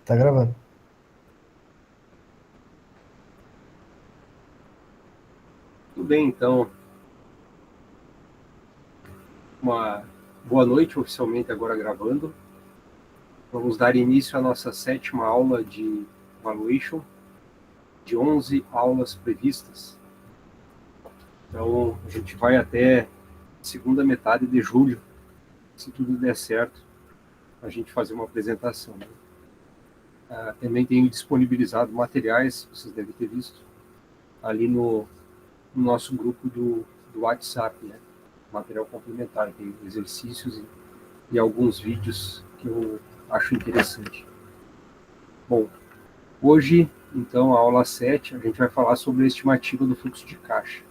Tá gravando. Tudo bem, então, uma boa noite, oficialmente agora gravando. Vamos dar início à nossa sétima aula de Valuation, de 11 aulas previstas. Então, a gente vai até segunda metade de julho, se tudo der certo, a gente fazer uma apresentação. Né? Também tenho disponibilizado materiais, vocês devem ter visto, ali no nosso grupo do WhatsApp, né? Material complementar, tem exercícios e alguns vídeos que eu acho interessante. Bom, hoje, então, a aula 7, a gente vai falar sobre a estimativa do fluxo de caixa.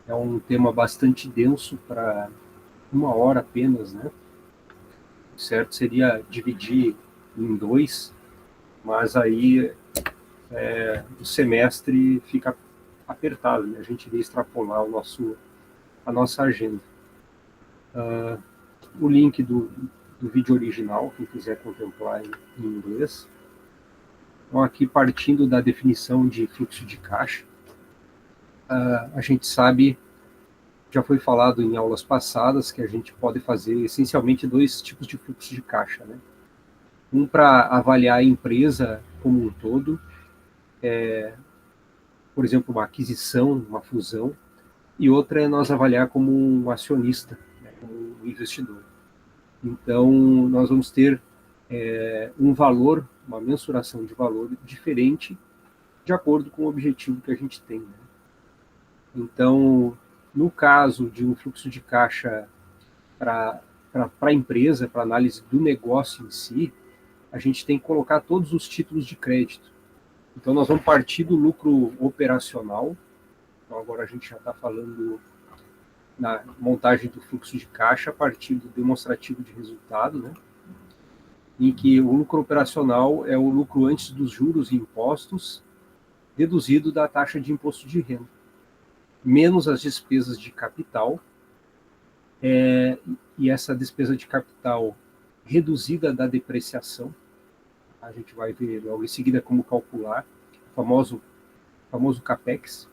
É um tema bastante denso para uma hora apenas, né? O certo seria dividir em dois, mas aí o semestre fica apertado, né? A gente iria extrapolar a nossa agenda. O link do vídeo original, quem quiser contemplar em inglês. Então, aqui partindo da definição de fluxo de caixa, a gente sabe, já foi falado em aulas passadas, que a gente pode fazer essencialmente dois tipos de fluxo de caixa, né? Um para avaliar a empresa como um todo, por exemplo, uma aquisição, uma fusão, e outra é nós avaliar como um acionista, né, como um investidor. Então, nós vamos ter um valor, uma mensuração de valor diferente de acordo com o objetivo que a gente tem. Né? Então, no caso de um fluxo de caixa para a empresa, para análise do negócio em si, a gente tem que colocar todos os títulos de crédito. Então, nós vamos partir do lucro operacional. Então, agora a gente já está falando na montagem do fluxo de caixa a partir do demonstrativo de resultado, né? Em que o lucro operacional é o lucro antes dos juros e impostos, deduzido da taxa de imposto de renda, menos as despesas de capital, e essa despesa de capital reduzida da depreciação. A gente vai ver logo em seguida como calcular o famoso CAPEX,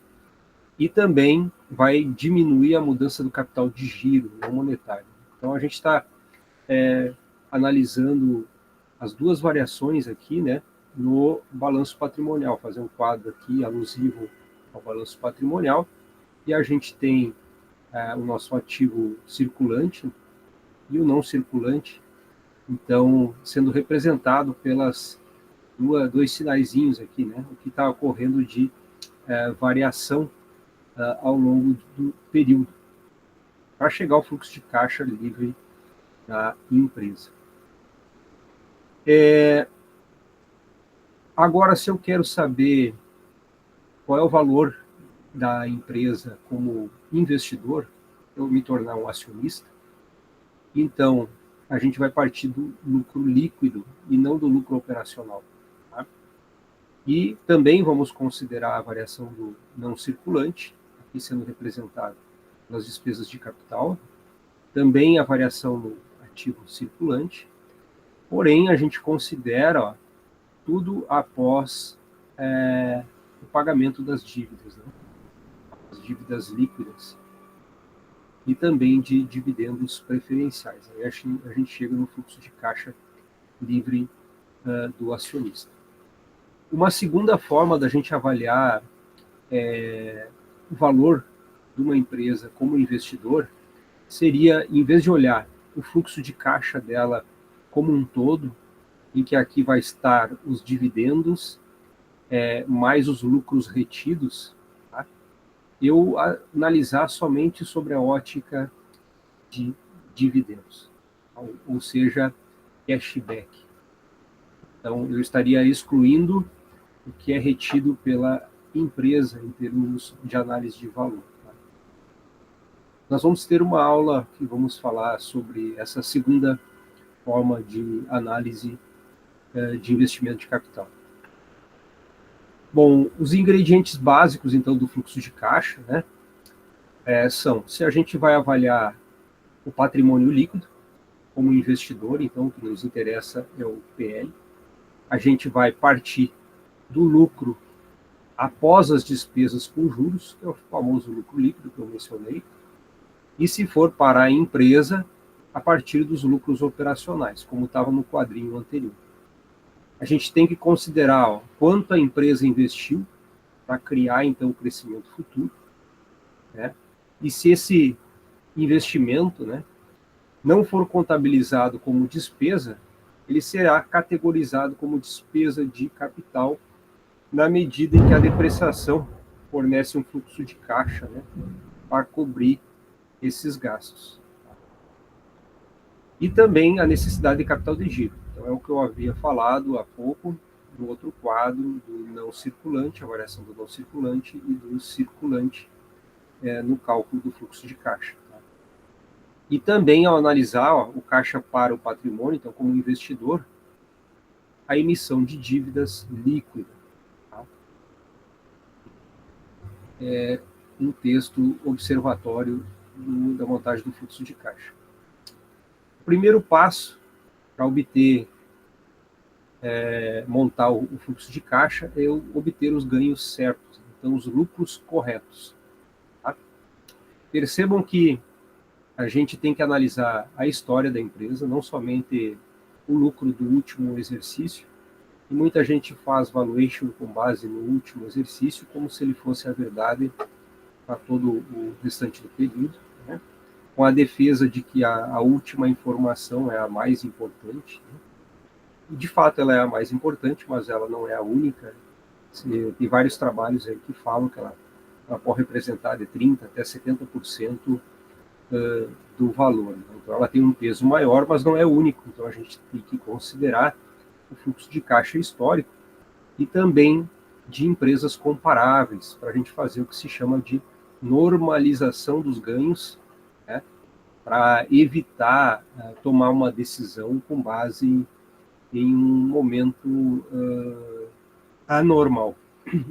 e também vai diminuir a mudança do capital de giro não monetário. Então, a gente está analisando as duas variações aqui, né, no balanço patrimonial, fazer um quadro aqui alusivo ao balanço patrimonial, e a gente tem o nosso ativo circulante e o não circulante, então, sendo representado pelas dois sinaizinhos aqui, né, o que está ocorrendo de variação ao longo do período, para chegar ao fluxo de caixa livre da empresa. Agora, se eu quero saber qual é o valor da empresa como investidor, eu me tornar um acionista, então a gente vai partir do lucro líquido e não do lucro operacional. Tá? E também vamos considerar a variação do não circulante, aqui sendo representado pelas despesas de capital, também a variação no ativo circulante, porém a gente considera tudo após o pagamento das dívidas, né? As dívidas líquidas e também de dividendos preferenciais. Aí a gente chega no fluxo de caixa livre do acionista. Uma segunda forma da gente avaliar o valor de uma empresa como investidor seria, em vez de olhar o fluxo de caixa dela como um todo, em que aqui vai estar os dividendos mais os lucros retidos, tá? Eu analisar somente sobre a ótica de dividendos, ou seja, cashback. Então, eu estaria excluindo o que é retido pela empresa em termos de análise de valor. Tá? Nós vamos ter uma aula que vamos falar sobre essa segunda forma de análise de investimento de capital. Bom, os ingredientes básicos, então, do fluxo de caixa, né, são, se a gente vai avaliar o patrimônio líquido como investidor, então o que nos interessa é o PL. a gente vai partir do lucro após as despesas com juros, que é o famoso lucro líquido que eu mencionei, e se for para a empresa, a partir dos lucros operacionais, como estava no quadrinho anterior. A gente tem que considerar quanto a empresa investiu para criar, então, o crescimento futuro, né? E se esse investimento, né, não for contabilizado como despesa, ele será categorizado como despesa de capital na medida em que a depreciação fornece um fluxo de caixa, né, para cobrir esses gastos. E também a necessidade de capital de giro. Então, é o que eu havia falado há pouco, no outro quadro do não circulante, a variação do não circulante e do circulante no cálculo do fluxo de caixa. Tá? E também, ao analisar o caixa para o patrimônio, então, como investidor, a emissão de dívidas líquidas. Tá? É um texto observatório da montagem do fluxo de caixa. O primeiro passo para obter, montar o fluxo de caixa é obter os ganhos certos, então os lucros corretos. Tá? Percebam que a gente tem que analisar a história da empresa, não somente o lucro do último exercício, e muita gente faz valuation com base no último exercício, como se ele fosse a verdade para todo o restante do período, né? Com a defesa de que a última informação é a mais importante. Né? E, de fato, ela é a mais importante, mas ela não é a única. Tem vários trabalhos aí que falam que ela pode representar de 30% até 70% do valor. Né? Então, ela tem um peso maior, mas não é único. Então, a gente tem que considerar o fluxo de caixa histórico e também de empresas comparáveis, para a gente fazer o que se chama de normalização dos ganhos, né, para evitar tomar uma decisão com base em um momento anormal.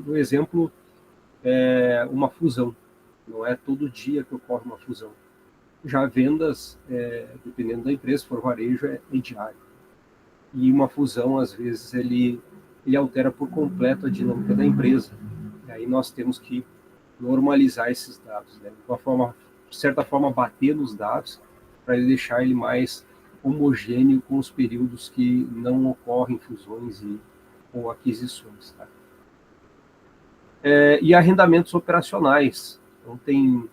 Um exemplo é uma fusão. Não é todo dia que ocorre uma fusão. Já vendas, dependendo da empresa, se for varejo, é diário. E uma fusão, às vezes, ele altera por completo a dinâmica da empresa. E aí nós temos que normalizar esses dados, né? De certa forma, bater nos dados para deixar ele mais homogêneo com os períodos que não ocorrem fusões ou aquisições. Tá? E arrendamentos operacionais. Então, tem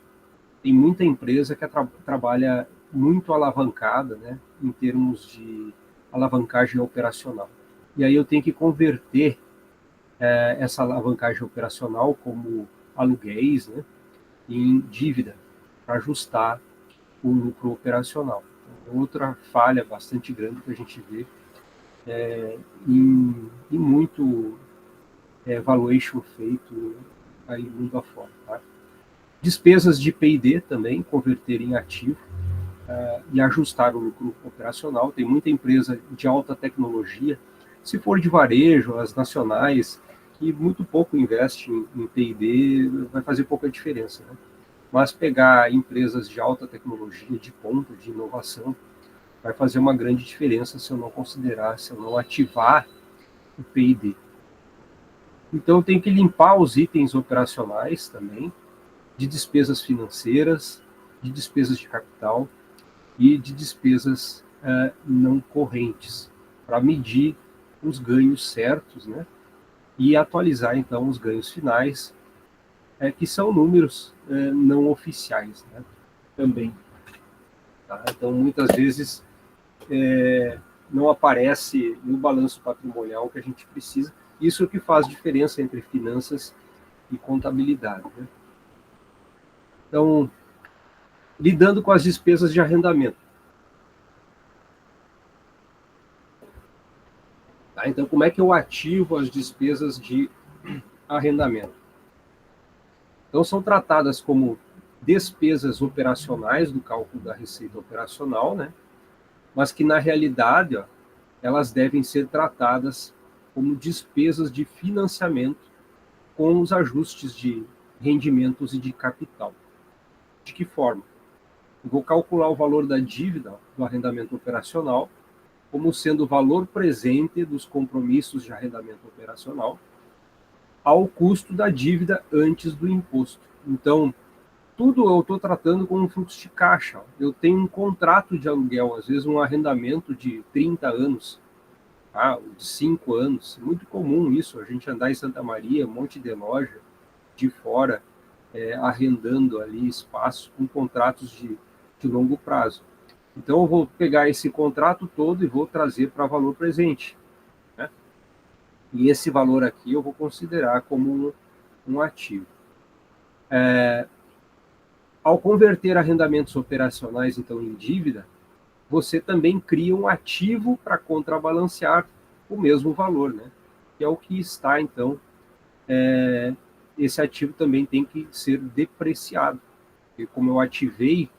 muita empresa que trabalha muito alavancada, né, em termos de alavancagem operacional. E aí eu tenho que converter essa alavancagem operacional como aluguéis, né, em dívida, para ajustar o lucro operacional. Então, outra falha bastante grande que a gente vê em muito valuation feito aí mundo afora. Tá? Despesas de P&D também, converter em ativo e ajustar o lucro operacional. Tem muita empresa de alta tecnologia, se for de varejo, as nacionais, que muito pouco investe em P&D, vai fazer pouca diferença. Né? Mas pegar empresas de alta tecnologia, de ponta, de inovação, vai fazer uma grande diferença se eu não considerar, se eu não ativar o P&D. Então, eu tenho que limpar os itens operacionais também, de despesas financeiras, de despesas de capital e de despesas não correntes, para medir os ganhos certos, né? E atualizar, então, os ganhos finais, que são números não oficiais, né? Também. Tá? Então, muitas vezes, não aparece no balanço patrimonial o que a gente precisa. Isso é o que faz diferença entre finanças e contabilidade. Né? Então, lidando com as despesas de arrendamento. Tá? Então, como é que eu ativo as despesas de arrendamento? Então, são tratadas como despesas operacionais do cálculo da receita operacional, né? Mas que, na realidade, elas devem ser tratadas como despesas de financiamento com os ajustes de rendimentos e de capital. De que forma? Eu vou calcular o valor da dívida do arrendamento operacional, como sendo o valor presente dos compromissos de arrendamento operacional ao custo da dívida antes do imposto. Então, tudo eu estou tratando como um fluxo de caixa. Eu tenho um contrato de aluguel, às vezes um arrendamento de 30 anos, tá? De 5 anos. Muito comum isso, a gente andar em Santa Maria, um monte de loja de fora, arrendando ali espaço com contratos de longo prazo. Então, eu vou pegar esse contrato todo e vou trazer para valor presente, né? E esse valor aqui eu vou considerar como um ativo. Ao converter arrendamentos operacionais, então, em dívida, você também cria um ativo para contrabalancear o mesmo valor, né? Que é o que está, então, esse ativo também tem que ser depreciado. E como eu ativei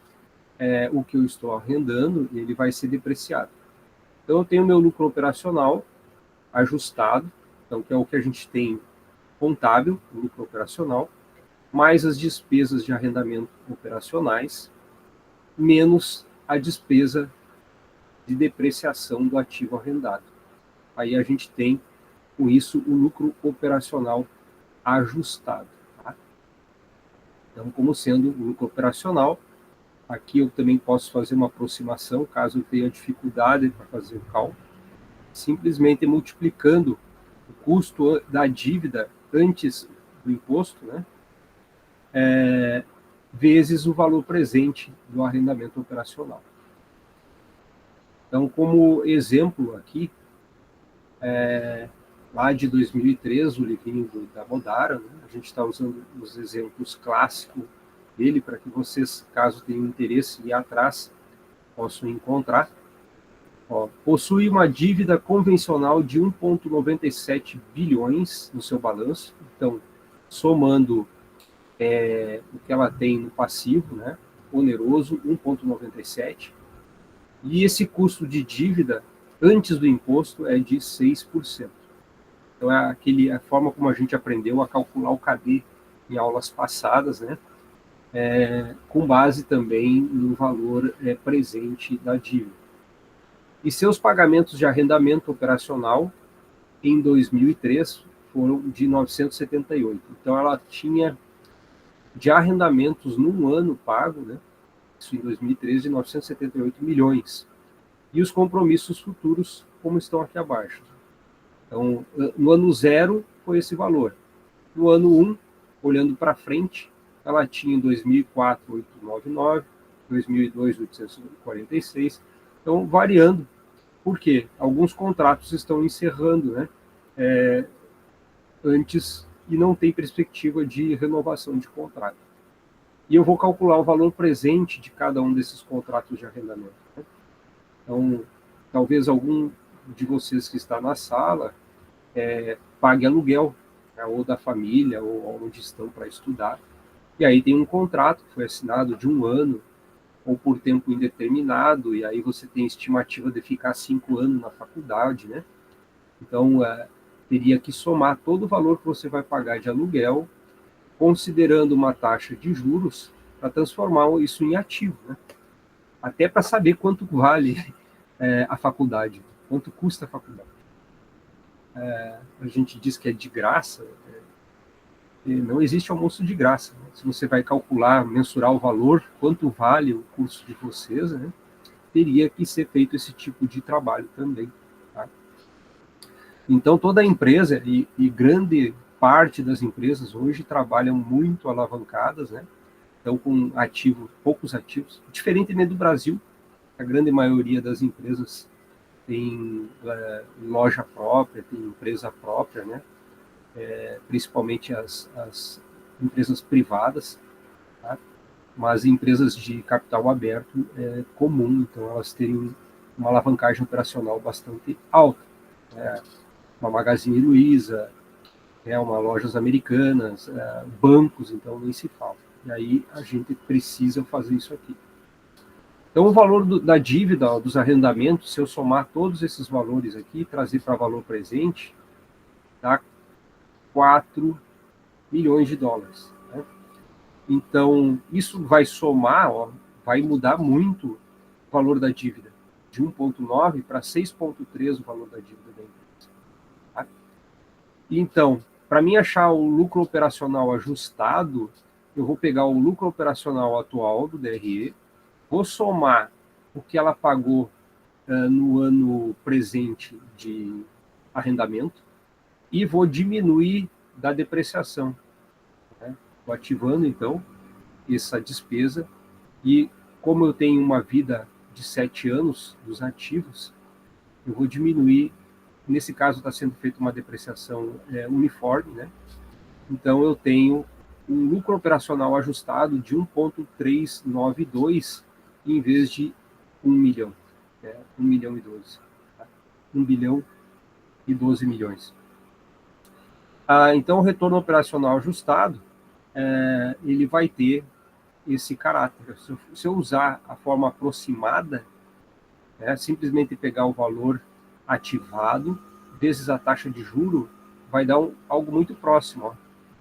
o que eu estou arrendando, ele vai ser depreciado. Então, eu tenho meu lucro operacional ajustado, então, que é o que a gente tem contábil, o lucro operacional, mais as despesas de arrendamento operacionais, menos a despesa de depreciação do ativo arrendado. Aí a gente tem, com isso, o lucro operacional ajustado. Tá? Então, como sendo o lucro operacional, aqui eu também posso fazer uma aproximação, caso eu tenha dificuldade para fazer o cálculo, simplesmente multiplicando o custo da dívida antes do imposto, né? Vezes o valor presente do arrendamento operacional. Então, como exemplo aqui, lá de 2003, o livrinho da Modara, né? A gente está usando os exemplos clássicos dele para que vocês, caso tenham interesse e ir atrás, possam encontrar. Possui uma dívida convencional de 1,97 bilhões no seu balanço. Então, somando o que ela tem no passivo, né, oneroso, 1,97. E esse custo de dívida, antes do imposto, é de 6%. Então, é a forma como a gente aprendeu a calcular o KD em aulas passadas, né, com base também no valor presente da dívida. E seus pagamentos de arrendamento operacional em 2003 foram de 978. Então, ela tinha de arrendamentos num ano pago, né, isso em 2013, de 978 milhões. E os compromissos futuros, como estão aqui abaixo. Então, no ano 0 foi esse valor. No ano 1, olhando para frente, ela tinha em 2004, 899, 2002, 846. Então, variando. Por quê? Alguns contratos estão encerrando, né, antes e não tem perspectiva de renovação de contrato. E eu vou calcular o valor presente de cada um desses contratos de arrendamento, né? Então, talvez algum de vocês que está na sala pague aluguel, né, ou da família, ou onde estão para estudar. E aí tem um contrato que foi assinado de 1 ano, ou por tempo indeterminado, e aí você tem estimativa de ficar 5 anos na faculdade, né? Então, teria que somar todo o valor que você vai pagar de aluguel, considerando uma taxa de juros, para transformar isso em ativo, né? Até para saber quanto vale a faculdade, quanto custa a faculdade. A gente diz que é de graça, não existe almoço de graça, né? Se você vai calcular, mensurar o valor, quanto vale o curso de vocês, né, teria que ser feito esse tipo de trabalho também. Tá? Então, toda empresa, e grande parte das empresas hoje trabalham muito alavancadas, né? Então, com poucos ativos, diferentemente do Brasil, a grande maioria das empresas tem loja própria, tem empresa própria, né? Principalmente as empresas privadas, tá? Mas empresas de capital aberto é comum, então elas terem uma alavancagem operacional bastante alta. Uma Magazine Luiza, uma Lojas Americanas, bancos, então nem se fala. E aí a gente precisa fazer isso aqui. Então, o valor da dívida, dos arrendamentos, se eu somar todos esses valores aqui, trazer para valor presente, dá 4 milhões de dólares. Né? Então, isso vai somar, vai mudar muito o valor da dívida, de 1,9 para 6,3 o valor da dívida da empresa. Tá? Então, para mim achar o lucro operacional ajustado, eu vou pegar o lucro operacional atual do DRE, vou somar o que ela pagou no ano presente de arrendamento e vou diminuir da depreciação. Né? Vou ativando, então, essa despesa e, como eu tenho uma vida de 7 anos dos ativos, eu vou diminuir. Nesse caso, está sendo feita uma depreciação uniforme, né? Então, eu tenho um lucro operacional ajustado de 1,392 em vez de 1 milhão. 1 milhão e 12. Tá? 1 bilhão e 12 milhões. Então, o retorno operacional ajustado, ele vai ter esse caráter. Se eu usar a forma aproximada, simplesmente pegar o valor ativado vezes a taxa de juro, vai dar algo muito próximo. Ó,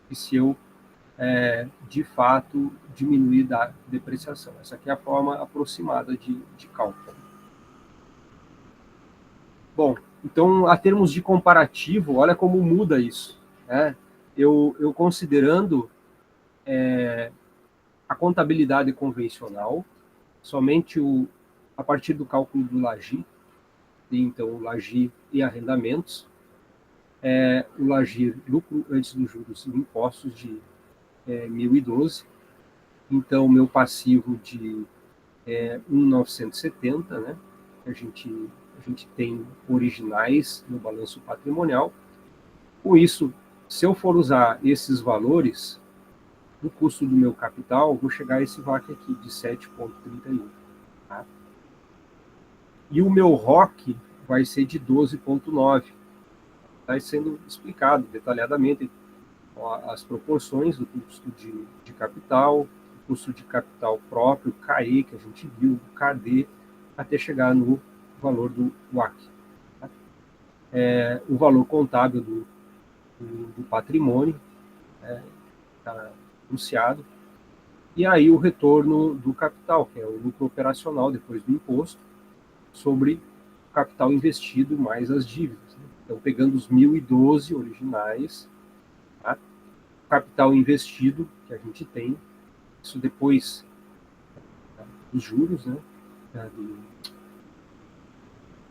e se eu, de fato, diminuir da depreciação. Essa aqui é a forma aproximada de cálculo. Bom, então, a termos de comparativo, olha como muda isso. Né? Eu considerando a contabilidade convencional, somente a partir do cálculo do LAGI, então o LAGI e arrendamentos, o LAGI, lucro antes dos juros e impostos, de 1.012, então meu passivo de 1.970, né? A gente tem originais no balanço patrimonial. Com isso, se eu for usar esses valores, no custo do meu capital, vou chegar a esse VAC aqui, de 7,31. Tá? E o meu ROC vai ser de 12,9. Está sendo explicado detalhadamente as proporções do custo de capital, o custo de capital próprio, CAE, que a gente viu, o CAD, até chegar no valor do WACC. Tá? O valor contábil do patrimônio está anunciado, e aí o retorno do capital, que é o lucro operacional depois do imposto, sobre o capital investido mais as dívidas. Né? Então, pegando os 1.012 originais, tá? O capital investido que a gente tem, isso depois dos juros, né?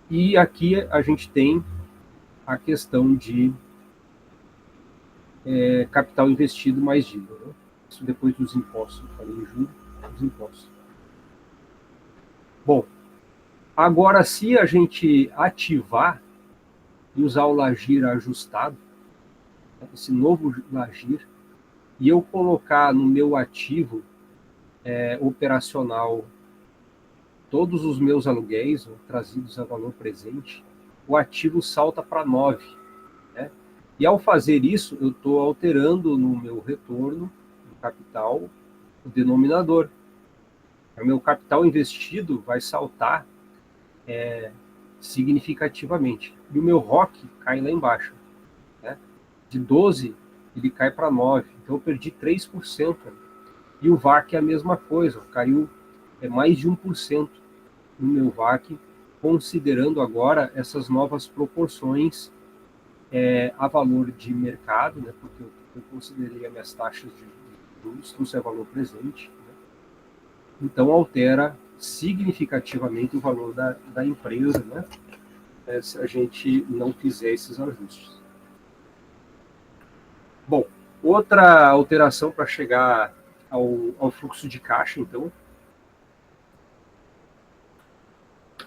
E aqui a gente tem a questão de capital investido mais dívida. Né? Isso depois dos impostos, eu falei em juros, dos impostos. Bom, agora se a gente ativar e usar o LAGIR ajustado, esse novo LAGIR, e eu colocar no meu ativo operacional todos os meus aluguéis trazidos a valor presente, o ativo salta para 9. Né? E ao fazer isso, eu estou alterando no meu retorno do capital o denominador. O meu capital investido vai saltar significativamente. E o meu ROC cai lá embaixo. Né? De 12, ele cai para 9. Então eu perdi 3%. E o VAC é a mesma coisa, caiu mais de 1% no meu VAC, considerando agora essas novas proporções a valor de mercado, né, porque eu considerei as minhas taxas de juros, isso é valor presente. Né? Então, altera significativamente o valor da empresa, né, se a gente não fizer esses ajustes. Bom, outra alteração para chegar ao fluxo de caixa, então,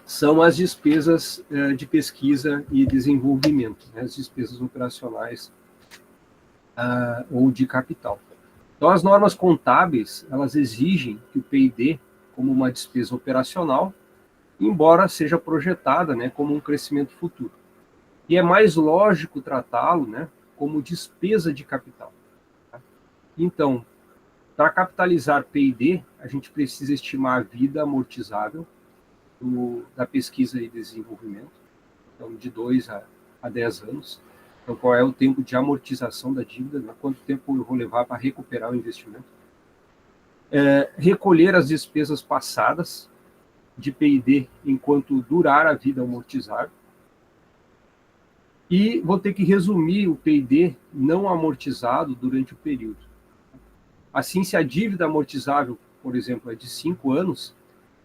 são as despesas de pesquisa e desenvolvimento, né, as despesas operacionais ou de capital. Então, as normas contábeis, elas exigem que o P&D, como uma despesa operacional, embora seja projetada, né, como um crescimento futuro. E é mais lógico tratá-lo, né, como despesa de capital. Tá? Então, para capitalizar P&D, a gente precisa estimar a vida amortizável da pesquisa e desenvolvimento, então de 2 a 10 anos. Então, qual é o tempo de amortização da dívida, né? Quanto tempo eu vou levar para recuperar o investimento. Recolher as despesas passadas, de P&D enquanto durar a vida amortizável. E vou ter que resumir o P&D não amortizado durante o período. Assim, se a dívida amortizável, por exemplo, é de 5 anos,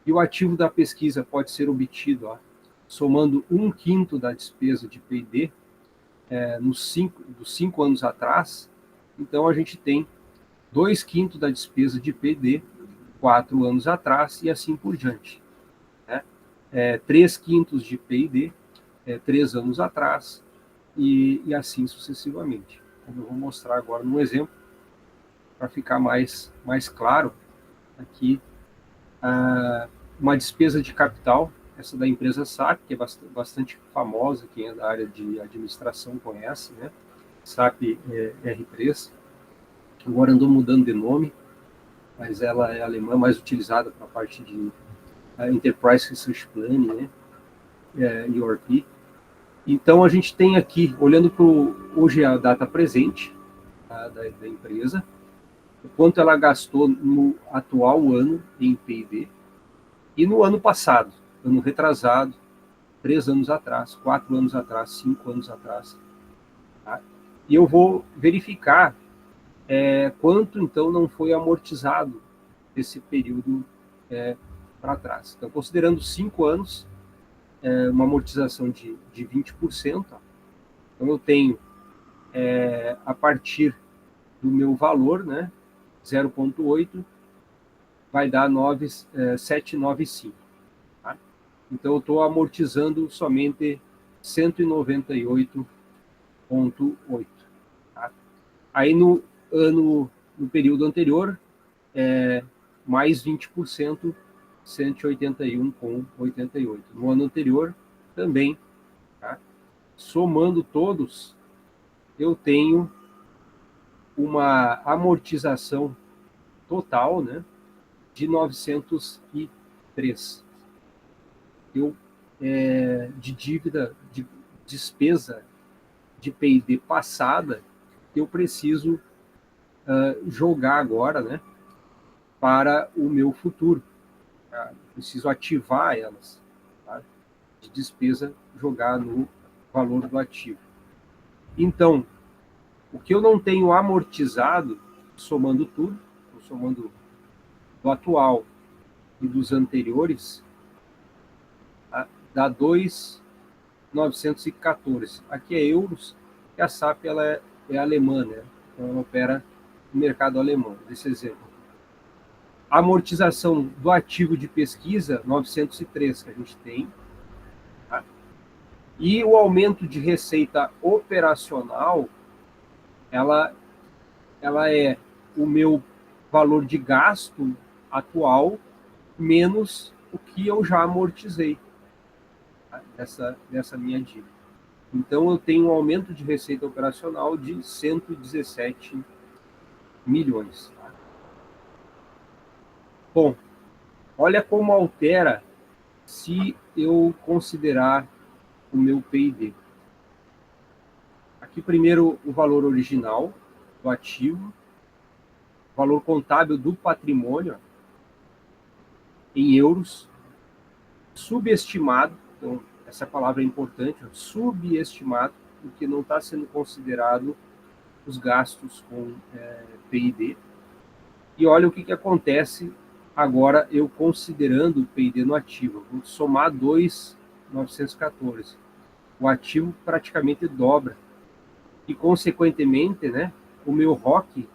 e o ativo da pesquisa pode ser obtido somando 1/5 da despesa de P&D dos 5 anos atrás, então a gente tem 2/5 da despesa de P&D 4 anos atrás e assim por diante. 3/5 de P&D 3 anos atrás e assim sucessivamente. Como eu vou mostrar agora num exemplo, para ficar mais claro aqui, uma despesa de capital, essa da empresa SAP, que é bastante famosa, quem é da área de administração conhece, né? SAP R3, agora andou mudando de nome, mas ela é alemã, mais utilizada para a parte de Enterprise Resource Planning, né? ERP. Então, a gente tem aqui, olhando para hoje a data presente da empresa, o quanto ela gastou no atual ano em P&D e no ano passado, ano retrasado, 3 anos atrás, 4 anos atrás, 5 anos atrás. Tá? E eu vou verificar quanto, então, não foi amortizado esse período para trás. Então, considerando 5 anos, uma amortização de 20%, então eu tenho, a partir do meu valor, né, 0,8, vai dar 795. Tá? Então, eu estou amortizando somente 198,8. Tá? Aí, no período anterior, mais 20%, 181,88. No ano anterior, também. Tá? Somando todos, eu tenho uma amortização total, né, de 903. De dívida, de despesa de P&D passada, eu preciso jogar agora, né, para o meu futuro. Tá? Preciso ativar elas, tá? De despesa, jogar no valor do ativo. Então, o que eu não tenho amortizado, somando tudo, somando do atual e dos anteriores, tá? Dá 2.914. Aqui é euros, e a SAP ela é alemã, né? Então ela opera no mercado alemão, desse exemplo. A amortização do ativo de pesquisa, 903, que a gente tem. Tá? E o aumento de receita operacional, ela é o meu valor de gasto atual menos o que eu já amortizei, tá? dessa minha dívida. Então, eu tenho um aumento de receita operacional de 117 milhões. Tá? Bom, olha como altera se eu considerar o meu P&D. Aqui, primeiro, o valor original do ativo, valor contábil do patrimônio em euros, subestimado, então essa palavra é importante, subestimado, porque não está sendo considerado os gastos com P&D. E olha o que acontece agora eu considerando o P&D no ativo. Vou somar 2.914. O ativo praticamente dobra. E, consequentemente, né, o meu ROC,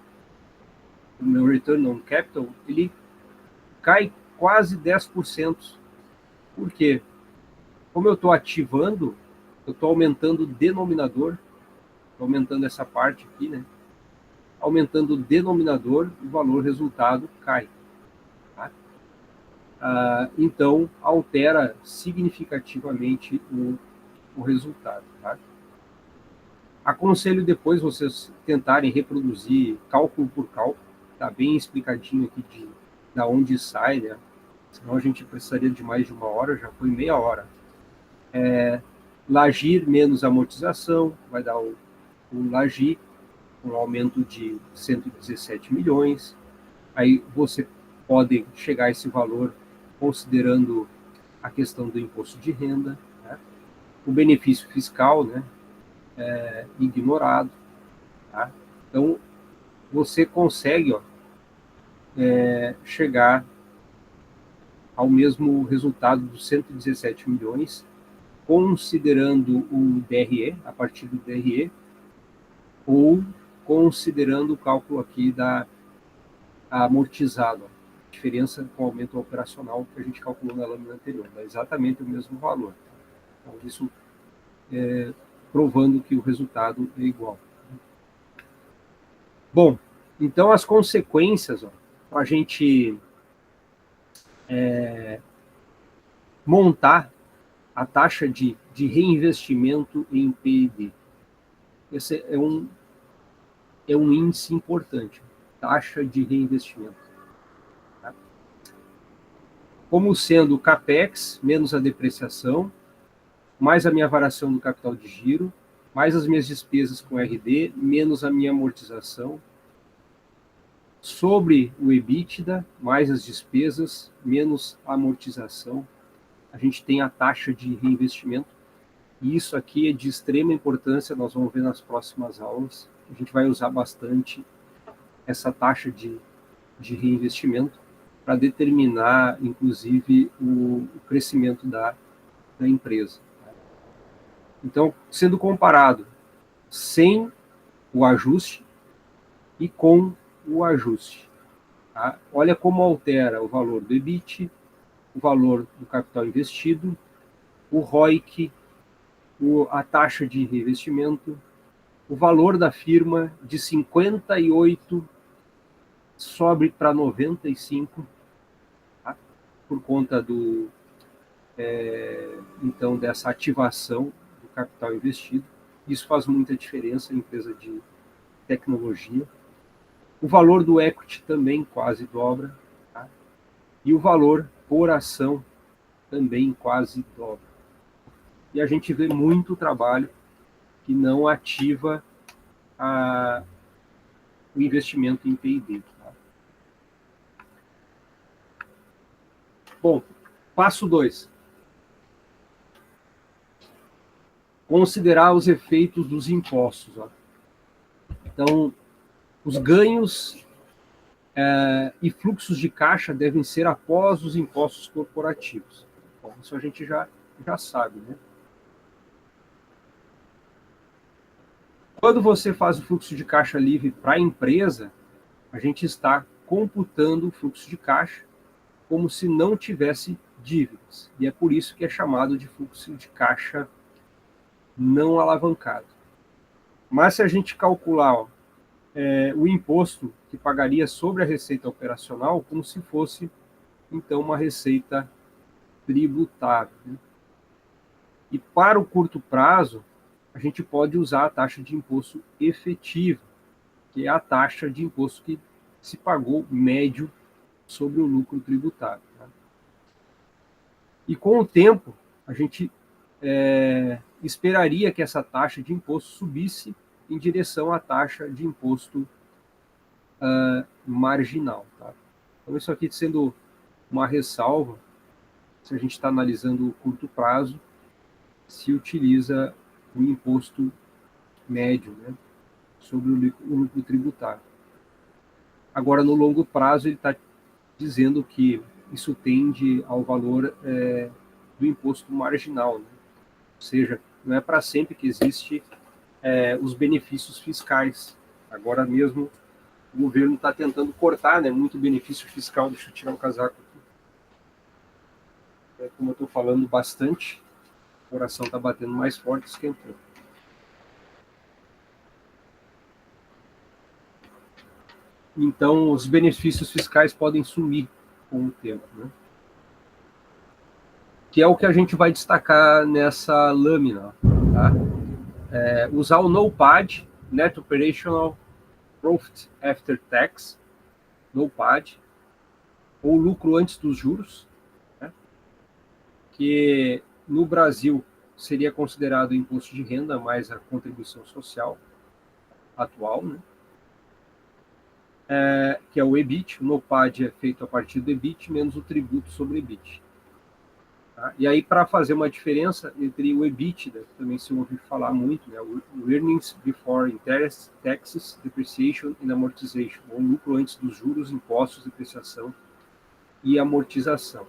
o meu Return on Capital, ele cai quase 10%. Por quê? Como eu estou ativando, eu estou aumentando o denominador, estou aumentando essa parte aqui, né? Aumentando o denominador, o valor resultado cai. Tá? Então, altera significativamente o resultado. Tá? Aconselho depois vocês tentarem reproduzir cálculo por cálculo, está bem explicadinho aqui da onde sai, né? Senão a gente precisaria de mais de 1 hora, já foi meia hora. Lagir menos amortização, vai dar o Lagir, um aumento de 117 milhões. Aí você pode chegar a esse valor considerando a questão do imposto de renda, né? O benefício fiscal, né, ignorado. Tá? Então, você consegue chegar ao mesmo resultado dos 117 milhões, considerando o DRE, a partir do DRE, ou considerando o cálculo aqui da amortizado, a diferença com o aumento operacional que a gente calculou na lâmina anterior, dá exatamente o mesmo valor. Então, isso provando que o resultado é igual. Bom, então as consequências para a gente montar a taxa de reinvestimento em P&D. Esse é um índice importante, taxa de reinvestimento. Tá? Como sendo o CAPEX menos a depreciação, mais a minha variação do capital de giro, mais as minhas despesas com RD, menos a minha amortização, sobre o EBITDA, mais as despesas, menos a amortização, a gente tem a taxa de reinvestimento. E isso aqui é de extrema importância, nós vamos ver nas próximas aulas. A gente vai usar bastante essa taxa de reinvestimento para determinar, inclusive, o crescimento da empresa. Então, sendo comparado sem o ajuste e com o ajuste. Tá? Olha como altera o valor do EBIT, o valor do capital investido, o ROIC, a taxa de reinvestimento, o valor da firma de 58 sobe para 95, tá? Por conta então dessa ativação do capital investido. Isso faz muita diferença em empresa de tecnologia. O valor do equity também quase dobra, tá? E o valor por ação também quase dobra. E a gente vê muito trabalho que não ativa o investimento em P&D. Tá? Bom, passo 2. Considerar os efeitos dos impostos. Ó. Então, os ganhos e fluxos de caixa devem ser após os impostos corporativos. Bom, isso a gente já sabe, né? Quando você faz o fluxo de caixa livre para a empresa, a gente está computando o fluxo de caixa como se não tivesse dívidas. E é por isso que é chamado de fluxo de caixa não alavancado. Mas se a gente calcular o imposto que pagaria sobre a receita operacional, como se fosse, então, uma receita tributável. Né? E para o curto prazo, a gente pode usar a taxa de imposto efetiva, que é a taxa de imposto que se pagou médio sobre o lucro tributável. Tá? E com o tempo, a gente esperaria que essa taxa de imposto subisse em direção à taxa de imposto marginal. Tá? Então, isso aqui sendo uma ressalva, se a gente está analisando o curto prazo, se utiliza o imposto médio, né, sobre o lucro tributário. Agora, no longo prazo, ele está dizendo que isso tende ao valor do imposto marginal, né? Ou seja, não é para sempre que existe os benefícios fiscais. Agora mesmo o governo está tentando cortar, né, muito benefício fiscal. Deixa eu tirar o casaco aqui. Como eu estou falando bastante, o coração está batendo mais forte, esquentou. Então, os benefícios fiscais podem sumir com o tempo, né? Que é o que a gente vai destacar nessa lâmina. Tá? Usar o NOPAT, Net Operational Profit After Tax, NOPAT, ou lucro antes dos juros, né? Que no Brasil seria considerado imposto de renda mais a contribuição social atual, né? Que é o EBIT. O NOPAT é feito a partir do EBIT menos o tributo sobre EBIT. Tá? E aí, para fazer uma diferença entre o EBITDA, que também se ouve falar muito, né? O Earnings Before Interest, Taxes, Depreciation and Amortization, ou lucro antes dos juros, impostos, depreciação e amortização.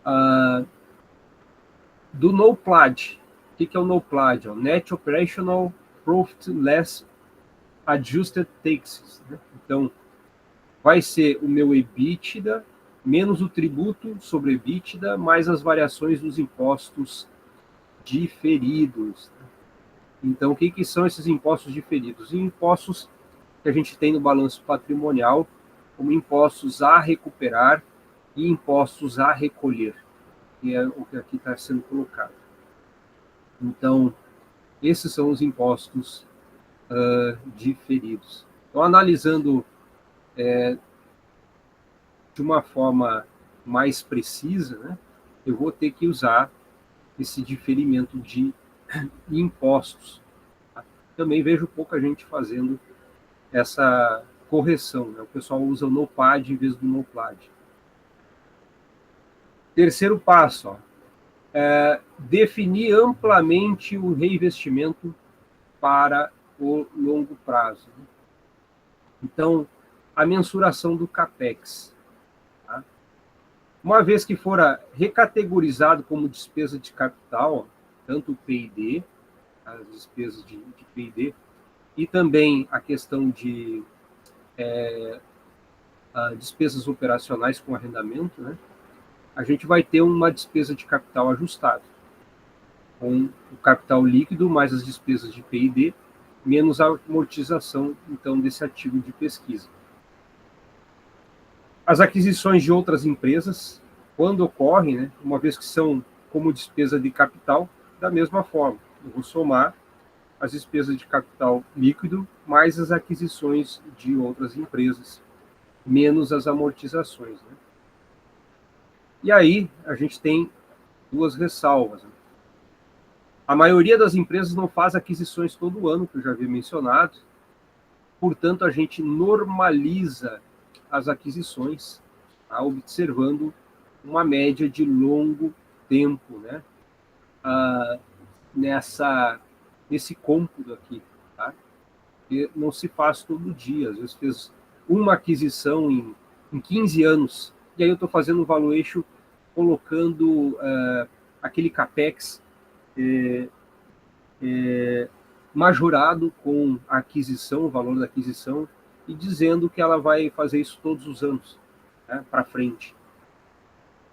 Né? Do NOPLAD, o que é o NOPLAD? O Net Operational Profit Less Adjusted Taxes. Né? Então, vai ser o meu EBITDA menos o tributo sobre EBITDA, mais as variações dos impostos diferidos. Então, o que são esses impostos diferidos? Impostos que a gente tem no balanço patrimonial, como impostos a recuperar e impostos a recolher, que é o que aqui está sendo colocado. Então, esses são os impostos diferidos. Então, analisando de uma forma mais precisa, né, eu vou ter que usar esse diferimento de impostos. Também vejo pouca gente fazendo essa correção. Né? O pessoal usa o NOPAD em vez do NOPLAD. Terceiro passo, definir amplamente o reinvestimento para o longo prazo. Então, a mensuração do CAPEX. Tá? Uma vez que for recategorizado como despesa de capital, tanto o P&D, as despesas de P&D, e também a questão de despesas operacionais com arrendamento, né? A gente vai ter uma despesa de capital ajustada, com o capital líquido mais as despesas de P&D, menos a amortização, então, desse ativo de pesquisa. As aquisições de outras empresas, quando ocorrem, né, uma vez que são como despesa de capital, da mesma forma, eu vou somar as despesas de capital líquido mais as aquisições de outras empresas, menos as amortizações. Né? E aí a gente tem duas ressalvas. Né? A maioria das empresas não faz aquisições todo ano, que eu já havia mencionado, portanto a gente normaliza as aquisições, tá? Observando uma média de longo tempo, né? Nesse cômputo aqui, tá? E não se faz todo dia, às vezes fez uma aquisição em 15 anos, e aí eu estou fazendo um valuation colocando aquele CAPEX majorado com a aquisição, o valor da aquisição, e dizendo que ela vai fazer isso todos os anos, né, para frente.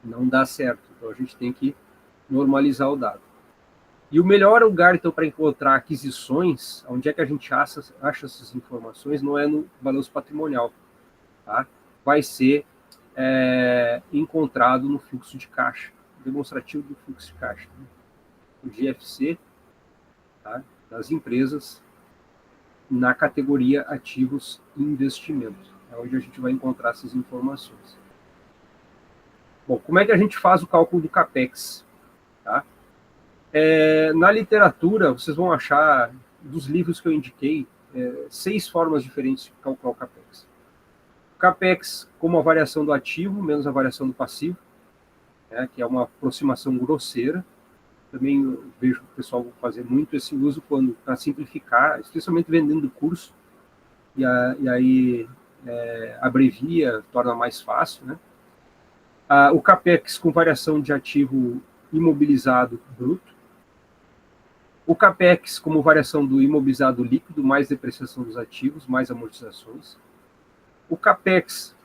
Não dá certo, então a gente tem que normalizar o dado. E o melhor lugar, então, para encontrar aquisições, onde é que a gente acha essas informações, não é no balanço patrimonial, tá? Vai ser encontrado no fluxo de caixa, demonstrativo do fluxo de caixa, né? O GFC, tá? Das empresas, na categoria ativos e investimentos, é onde a gente vai encontrar essas informações. Bom, como é que a gente faz o cálculo do CAPEX? Tá? Na literatura, vocês vão achar, dos livros que eu indiquei, 6 formas diferentes de calcular o CAPEX. O CAPEX como a variação do ativo menos a variação do passivo, né, que é uma aproximação grosseira. Também eu vejo o pessoal fazer muito esse uso para simplificar, especialmente vendendo curso, e aí abrevia, torna mais fácil. Né? O CAPEX com variação de ativo imobilizado bruto, o CAPEX como variação do imobilizado líquido, mais depreciação dos ativos, mais amortizações, o CAPEX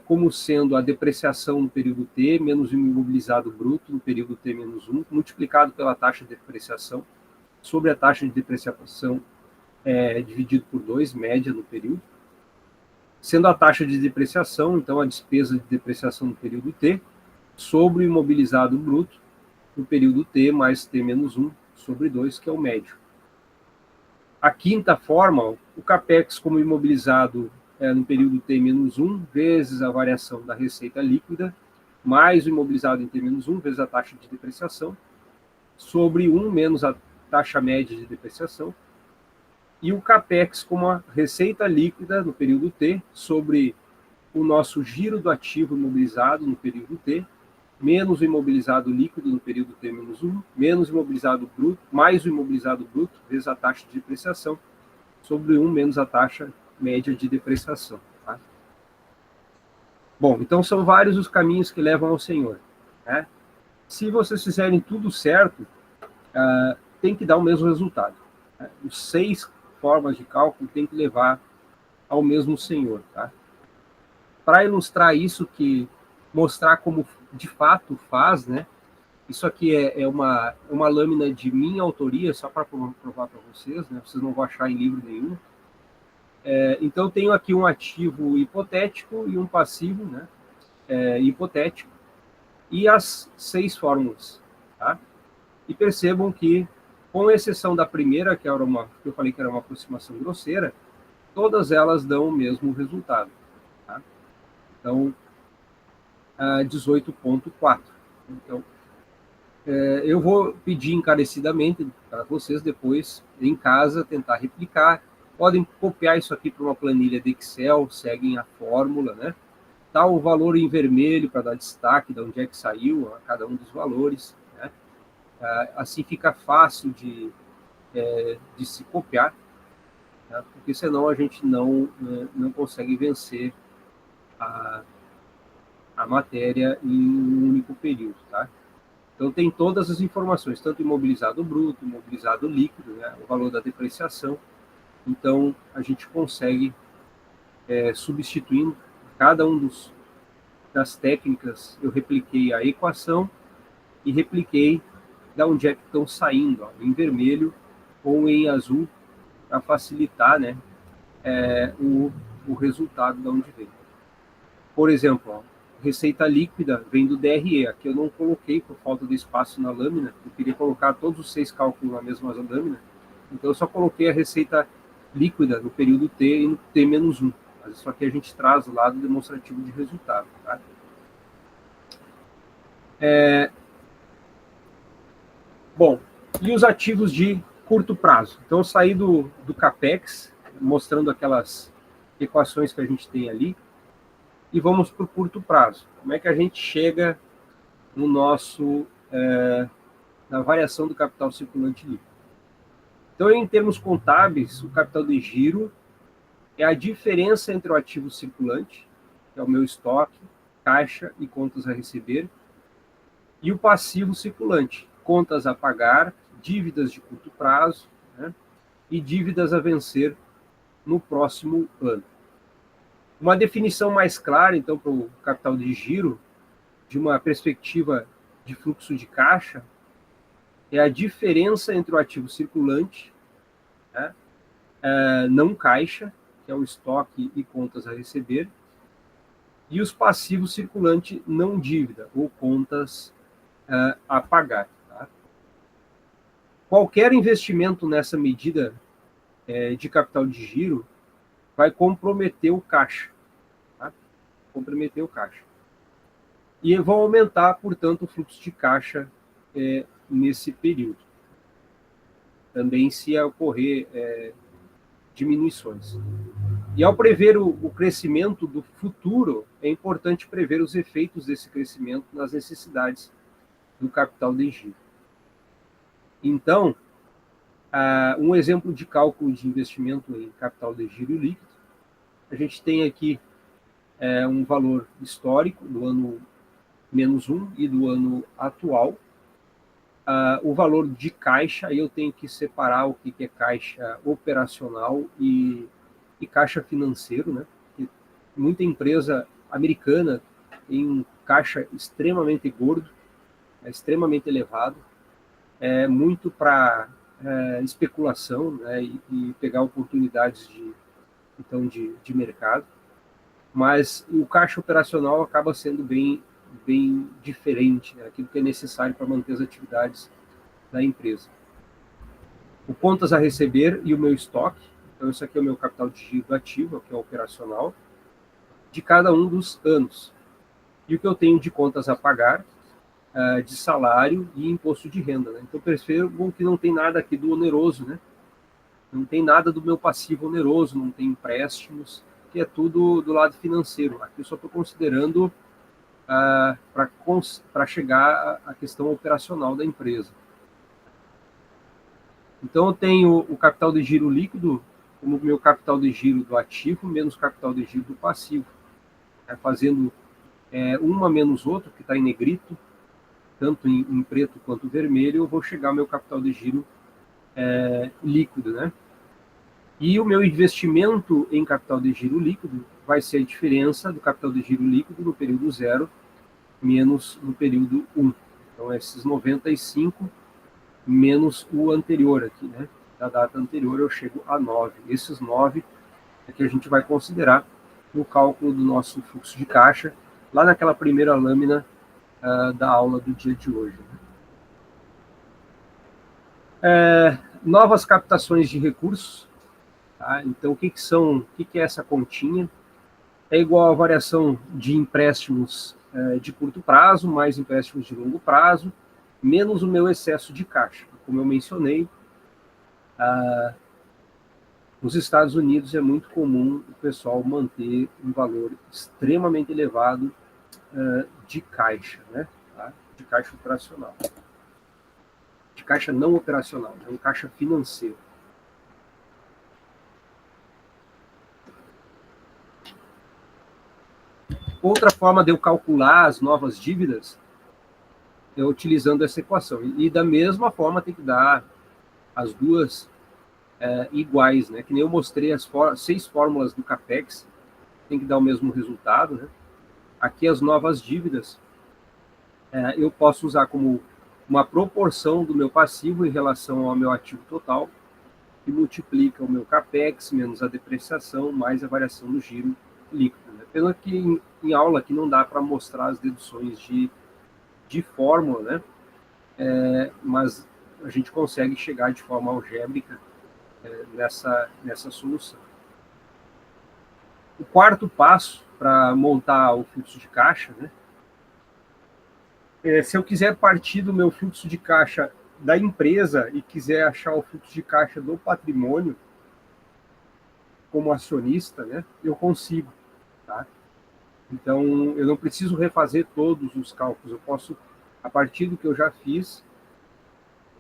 como sendo a depreciação no período T, menos o imobilizado bruto no período T menos 1, multiplicado pela taxa de depreciação, sobre a taxa de depreciação dividido por 2, média no período, sendo a taxa de depreciação, então a despesa de depreciação no período T, sobre o imobilizado bruto no período T mais T menos 1, sobre 2, que é o médio. A quinta forma, o CAPEX como imobilizado no período T menos 1, vezes a variação da receita líquida, mais o imobilizado em T menos 1, vezes a taxa de depreciação, sobre 1 menos a taxa média de depreciação, e o CAPEX como a receita líquida no período T, sobre o nosso giro do ativo imobilizado no período T, menos o imobilizado líquido no período T-1, menos o imobilizado bruto, mais o imobilizado bruto, vezes a taxa de depreciação, sobre 1 menos a taxa média de depreciação. Tá? Bom, então são vários os caminhos que levam ao senhor. Né? Se vocês fizerem tudo certo, tem que dar o mesmo resultado. Né? Os 6 formas de cálculo tem que levar ao mesmo senhor. Tá? Para ilustrar isso, mostrar como de fato faz, né? Isso aqui é uma lâmina de minha autoria, só para provar para vocês, né? Vocês não vão achar em livro nenhum. Então, tenho aqui um ativo hipotético e um passivo, né? Hipotético, e as 6 fórmulas. Tá? E percebam que, com exceção da primeira, que eu falei que era uma aproximação grosseira, todas elas dão o mesmo resultado. Tá? Então, 18,4. Então, eu vou pedir encarecidamente para vocês depois, em casa, tentar replicar. Podem copiar isso aqui para uma planilha de Excel, seguem a fórmula, né? Tá o valor em vermelho para dar destaque de onde é que saiu cada um dos valores. Né? Assim fica fácil de se copiar, né? Porque senão a gente não consegue vencer a matéria em um único período. Tá? Então, tem todas as informações, tanto imobilizado bruto, imobilizado líquido, né, o valor da depreciação. Então, a gente consegue, substituindo cada um das técnicas, eu repliquei a equação e repliquei de onde é que estão saindo, ó, em vermelho ou em azul, para facilitar, né, o resultado de onde vem. Por exemplo, ó, receita líquida vem do DRE. Aqui eu não coloquei por falta de espaço na lâmina. Eu queria colocar todos os 6 cálculos na mesma lâmina. Então eu só coloquei a receita líquida no período T e no T-1. Mas isso aqui a gente traz o lado demonstrativo de resultado. Tá? Bom, e os ativos de curto prazo? Então eu saí do CAPEX, mostrando aquelas equações que a gente tem ali, e vamos para o curto prazo. Como é que a gente chega no na variação do capital circulante líquido? Então, em termos contábeis, o capital de giro é a diferença entre o ativo circulante, que é o meu estoque, caixa e contas a receber, e o passivo circulante, contas a pagar, dívidas de curto prazo, né, e dívidas a vencer no próximo ano. Uma definição mais clara, então, para o capital de giro, de uma perspectiva de fluxo de caixa, é a diferença entre o ativo circulante, né, não caixa, que é o estoque e contas a receber, e os passivos circulante não dívida, ou contas a pagar. Tá? Qualquer investimento nessa medida de capital de giro vai comprometer o caixa. Tá? Comprometer o caixa. E vão aumentar, portanto, o fluxo de caixa nesse período. Também se ocorrer diminuições. E ao prever o crescimento do futuro, é importante prever os efeitos desse crescimento nas necessidades do capital de giro. Então, um exemplo de cálculo de investimento em capital de giro líquido, a gente tem aqui um valor histórico do ano -1 e do ano atual. O valor de caixa, aí eu tenho que separar o que é caixa operacional e caixa financeiro, né? Muita empresa americana tem um caixa extremamente gordo, extremamente elevado, muito para especulação, né? E pegar oportunidades de mercado, mas o caixa operacional acaba sendo bem diferente, né? Aquilo que é necessário para manter as atividades da empresa. O contas a receber e o meu estoque, então isso aqui é o meu capital de giro ativo, que é o operacional, de cada um dos anos. E o que eu tenho de contas a pagar, de salário e imposto de renda. Né? Então percebam que não tem nada aqui do oneroso, né? Não tem nada do meu passivo oneroso, não tem empréstimos, que é tudo do lado financeiro. Aqui eu só estou considerando para chegar à questão operacional da empresa. Então, eu tenho o capital de giro líquido como meu capital de giro do ativo menos capital de giro do passivo, fazendo uma menos outro, que está em negrito, tanto em preto quanto vermelho, eu vou chegar ao meu capital de giro líquido, né? E o meu investimento em capital de giro líquido vai ser a diferença do capital de giro líquido no período 0 menos no período 1. Então, esses 95 menos o anterior aqui, né? Da data anterior eu chego a 9. Esses 9 é que a gente vai considerar no cálculo do nosso fluxo de caixa, lá naquela primeira lâmina da aula do dia de hoje. Novas captações de recursos. Tá? Então, o que é essa continha? É igual a variação de empréstimos de curto prazo, mais empréstimos de longo prazo, menos o meu excesso de caixa. Como eu mencionei, nos Estados Unidos é muito comum o pessoal manter um valor extremamente elevado de caixa, né? Tá? De caixa operacional. De caixa não operacional, é um caixa financeiro. Outra forma de eu calcular as novas dívidas é utilizando essa equação. E da mesma forma tem que dar as duas iguais, né? Que nem eu mostrei as 6 fórmulas do CAPEX, tem que dar o mesmo resultado, né? Aqui as novas dívidas eu posso usar como uma proporção do meu passivo em relação ao meu ativo total, que multiplica o meu CAPEX menos a depreciação mais a variação do giro líquido. Né? Pena que em aula aqui não dá para mostrar as deduções de fórmula, né? Mas a gente consegue chegar de forma algébrica nessa solução. O quarto passo para montar o fluxo de caixa, né? Se eu quiser partir do meu fluxo de caixa da empresa e quiser achar o fluxo de caixa do patrimônio como acionista, né, eu consigo. Tá? Então, eu não preciso refazer todos os cálculos. Eu posso, a partir do que eu já fiz,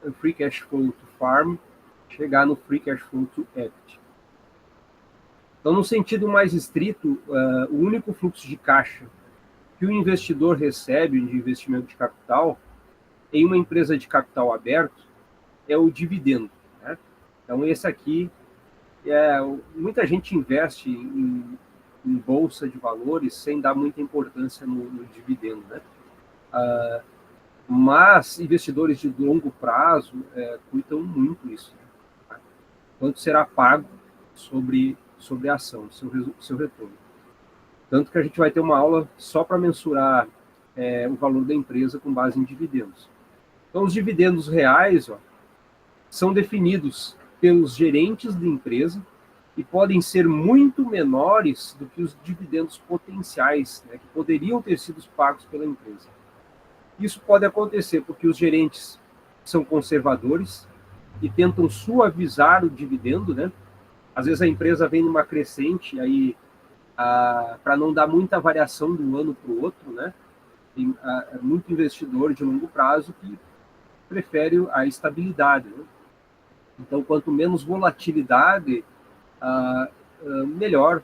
o Free Cash Flow to Farm, chegar no Free Cash Flow to Equity. Então, no sentido mais estrito, o único fluxo de caixa que o investidor recebe de investimento de capital em uma empresa de capital aberto é o dividendo. Né? Então, esse aqui, muita gente investe em bolsa de valores sem dar muita importância no dividendo. Né? Mas investidores de longo prazo cuidam muito isso. Né? Quanto será pago sobre a ação, seu retorno. Tanto que a gente vai ter uma aula só para mensurar o valor da empresa com base em dividendos. Então, os dividendos reais são definidos pelos gerentes da empresa e podem ser muito menores do que os dividendos potenciais, né, que poderiam ter sido pagos pela empresa. Isso pode acontecer porque os gerentes são conservadores e tentam suavizar o dividendo, né? Às vezes a empresa vem numa crescente, aí para não dar muita variação de um ano para o outro, né? Tem muito investidor de longo prazo que prefere a estabilidade. Né? Então, quanto menos volatilidade, melhor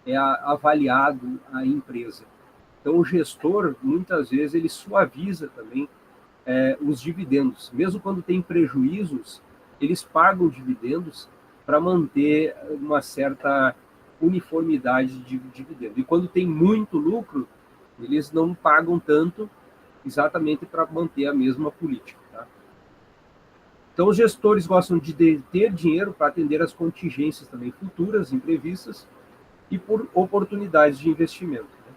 é avaliado a empresa. Então, o gestor, muitas vezes, ele suaviza também os dividendos. Mesmo quando tem prejuízos, eles pagam dividendos para manter uma certa uniformidade de dividendo. E quando tem muito lucro, eles não pagam tanto exatamente para manter a mesma política. Tá? Então, os gestores gostam de ter dinheiro para atender as contingências também futuras, imprevistas, e por oportunidades de investimento. Né?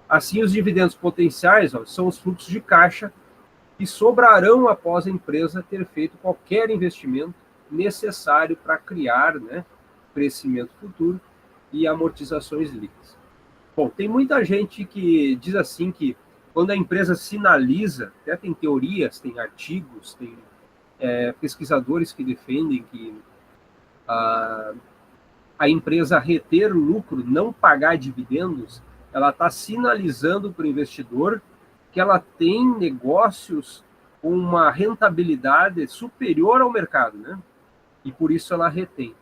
Assim, os dividendos potenciais são os fluxos de caixa que sobrarão após a empresa ter feito qualquer investimento necessário para criar, né, crescimento futuro e amortizações líquidas. Bom, tem muita gente que diz assim que quando a empresa sinaliza, até tem teorias, tem artigos, tem pesquisadores que defendem que a empresa reter lucro, não pagar dividendos, ela está sinalizando para o investidor que ela tem negócios com uma rentabilidade superior ao mercado, né? E por isso ela retém.